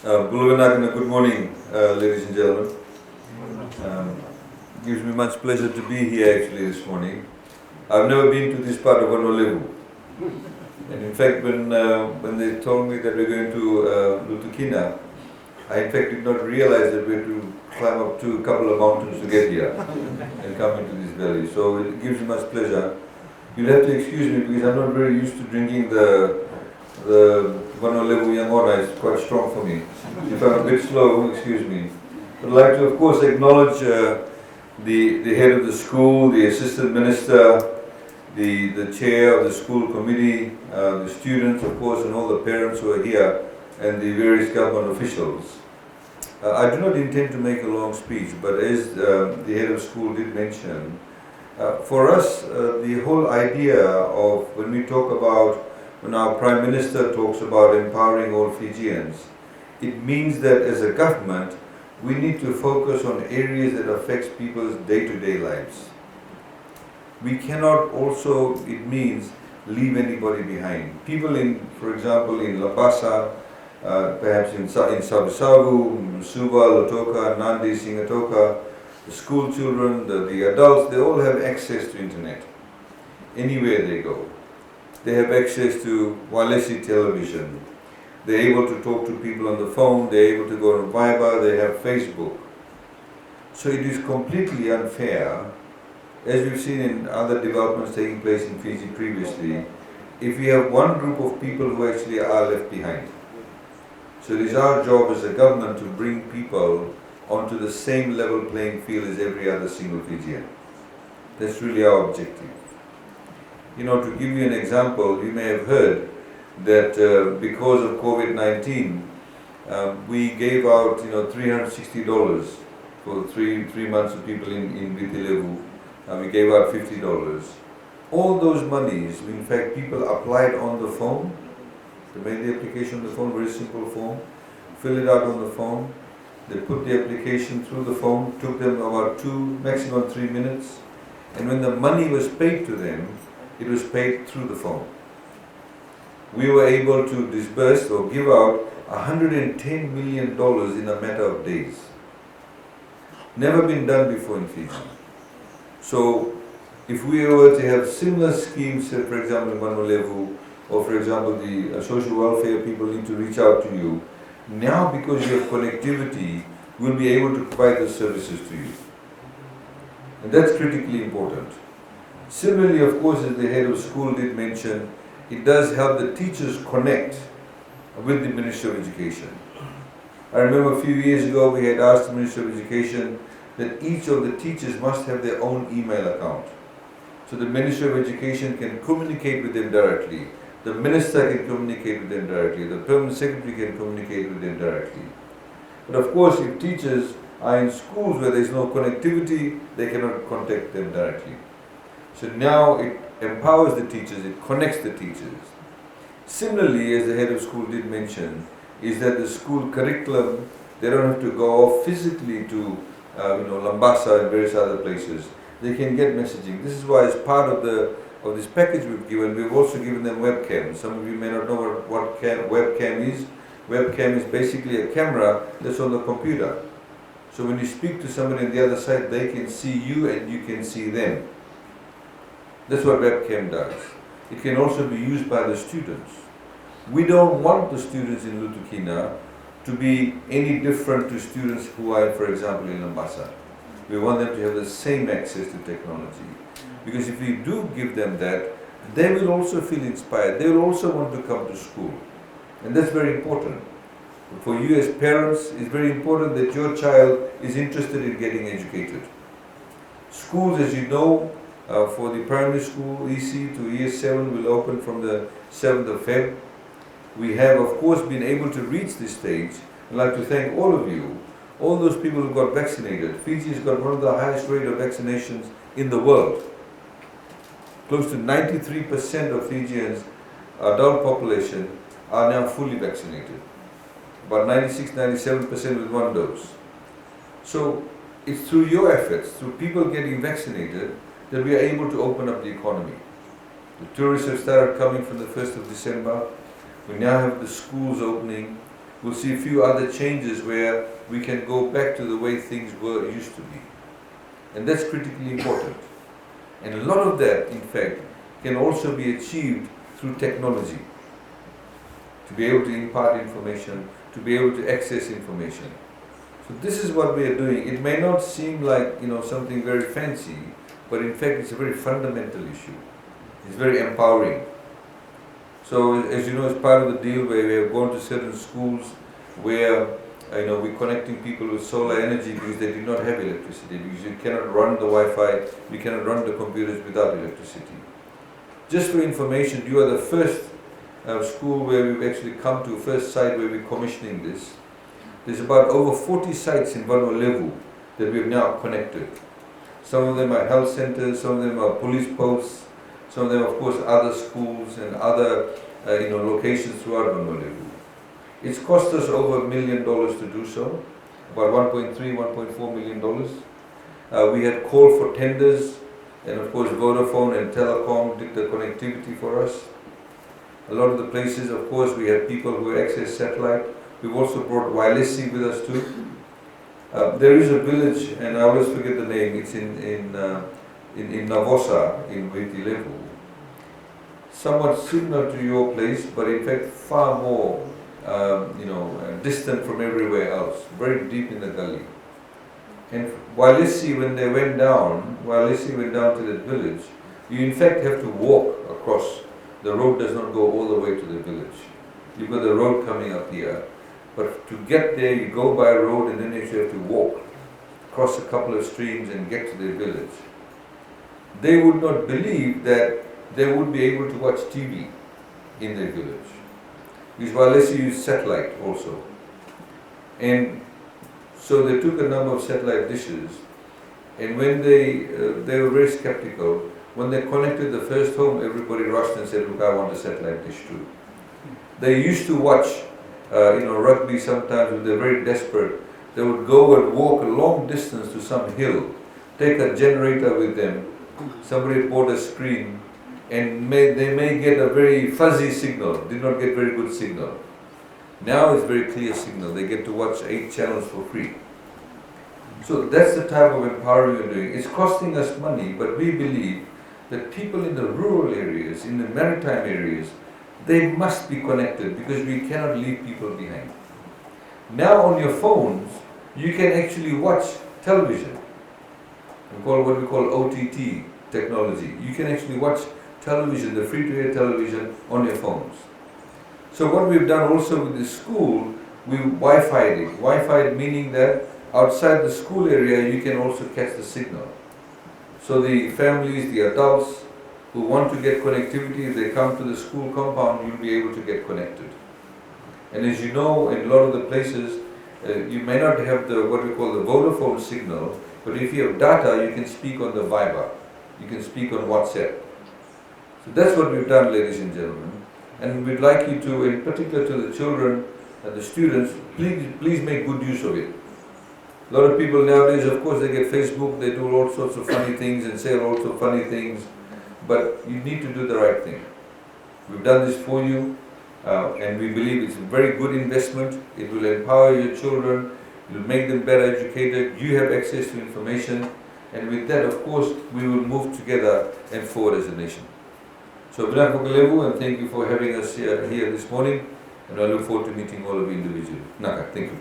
Good morning, ladies and gentlemen. Gives me much pleasure to be here actually this morning. I've never been to this part of Honolulu. And in fact, when they told me that we're going to Lutukina, I in fact did not realize that we had to climb up to a couple of mountains to get here and come into this valley. So it gives me much pleasure. You'll have to excuse me because I'm not very used to drinking the Honolulu Yangona. Is quite strong for me. If I'm a bit slow, excuse me. I'd like to, of course, acknowledge the head of the school, the assistant minister, the chair of the school committee, the students, of course, and all the parents who are here, and the various government officials. I do not intend to make a long speech, but as the head of school did mention, for us, the whole idea of when our Prime Minister talks about empowering all Fijians, it means that as a government, we need to focus on areas that affects people's day-to-day lives. We cannot also, it means, leave anybody behind. People for example, in Labasa, perhaps in Savu-Savu, Suva, Lotoka, Nandi, Singatoka, the school children, the adults, they all have access to internet, anywhere they go. They have access to Walesi television. They're able to talk to people on the phone, they're able to go on Viber, they have Facebook. So it is completely unfair, as we've seen in other developments taking place in Fiji previously, if we have one group of people who actually are left behind. So it is our job as a government to bring people onto the same level playing field as every other single Fijian. That's really our objective. You know, to give you an example, you may have heard that because of COVID-19, we gave out $360 for three months of people in Vitilevu. We gave out $50. All those monies, in fact, people applied on the phone. They made the application on the phone, very simple form, fill it out on the phone. They put the application through the phone, took them about 2, maximum 3 minutes. And when the money was paid to them, it was paid through the phone. We were able to disburse or give out $110 million in a matter of days. Never been done before in Fiji. So if we were to have similar schemes, for example in Honolulu, or for example the social welfare people need to reach out to you, now because you have connectivity, we'll be able to provide those services to you. And that's critically important. Similarly, of course, as the head of school did mention, it does help the teachers connect with the Minister of Education. I remember a few years ago we had asked the Minister of Education that each of the teachers must have their own email account. So the Minister of Education can communicate with them directly. The Minister can communicate with them directly. The Permanent Secretary can communicate with them directly. But of course, if teachers are in schools where there is no connectivity, they cannot contact them directly. So now it empowers the teachers, it connects the teachers. Similarly, as the head of school did mention, is that the school curriculum, they don't have to go off physically to Lambasa and various other places. They can get messaging. This is why, as part of this package we've also given them webcams. Some of you may not know what webcam is. Webcam is basically a camera that's on the computer. So when you speak to somebody on the other side, they can see you and you can see them. That's what webcam does. It can also be used by the students. We don't want the students in Lutukina to be any different to students who are, for example, in Lambasa. We want them to have the same access to technology. Because if we do give them that, they will also feel inspired. They will also want to come to school. And that's very important. For you as parents, it's very important that your child is interested in getting educated. Schools, as you know, for the primary school, EC to year 7 will open from the 7th of Feb. We have, of course, been able to reach this stage. I'd like to thank all of you, all those people who got vaccinated. Fiji has got one of the highest rate of vaccinations in the world. Close to 93% of Fijians' adult population are now fully vaccinated. About 96-97% with 1 dose. So it's through your efforts, through people getting vaccinated, that we are able to open up the economy. The tourists have started coming from the 1st of December. We now have the schools opening. we'll see a few other changes where we can go back to the way things used to be. And that's critically important. And a lot of that, in fact, can also be achieved through technology. To be able to impart information, to be able to access information. So this is what we are doing. It may not seem like something very fancy, but in fact it's a very fundamental issue. It's very empowering. So as you know, as part of the deal where we have gone to certain schools where we're connecting people with solar energy because they do not have electricity, because you cannot run the Wi-Fi, you cannot run the computers without electricity. Just for information, you are the first school where we've actually come to, first site where we're commissioning this. There's about over 40 sites in Vanuatu that we've now connected. Some of them are health centers, some of them are police posts, some of them of course other schools and other locations throughout Vanuatu. It's cost us over $1 million to do so, about $1.3, $1.4 million. We had called for tenders, and of course Vodafone and Telecom did the connectivity for us. A lot of the places, of course, we have people who access satellite. We've also brought Walesi with us too. There is a village, and I always forget the name. It's in Navosa, in Wifi, somewhat similar to your place, but in fact far more, distant from everywhere else, very deep in the gully. And Walesi, when they went down, to that village, you in fact have to walk across. The road does not go all the way to the village. You've got the road coming up here, but to get there you go by a road and then you have to walk, cross a couple of streams and get to the village. They would not believe that they would be able to watch TV in their village. Because Walesi used satellite also. And so they took a number of satellite dishes, and when they were very skeptical. When they connected the first home, everybody rushed and said, look, I want a satellite dish too. They used to watch rugby sometimes when they're very desperate. They would go and walk a long distance to some hill, take a generator with them, somebody bought a screen, and they may get a very fuzzy signal, did not get very good signal. Now it's very clear signal. They get to watch 8 channels for free. So that's the type of empowering we're doing. It's costing us money, but we believe that people in the rural areas, in the maritime areas, they must be connected because we cannot leave people behind. Now on your phones, you can actually watch television. We call what we call OTT technology. You can actually watch television, the free-to-air television, on your phones. So what we've done also with this school, we Wi-Fi'd it. Wi-Fi'd meaning that outside the school area, you can also catch the signal. So the families, the adults who want to get connectivity, if they come to the school compound, you'll be able to get connected. And as you know, in a lot of the places, you may not have what we call the Vodafone signal, but if you have data, you can speak on the Viber, you can speak on WhatsApp. So that's what we've done, ladies and gentlemen. And we'd like you to, in particular to the children and the students, please make good use of it. A lot of people nowadays, of course, they get Facebook, they do all sorts of funny things and say all sorts of funny things, but you need to do the right thing. We've done this for you, and we believe it's a very good investment. It will empower your children, it will make them better educated, you have access to information, and with that, of course, we will move together and forward as a nation. So, and thank you for having us here this morning, and I look forward to meeting all of you individually. Naka, thank you.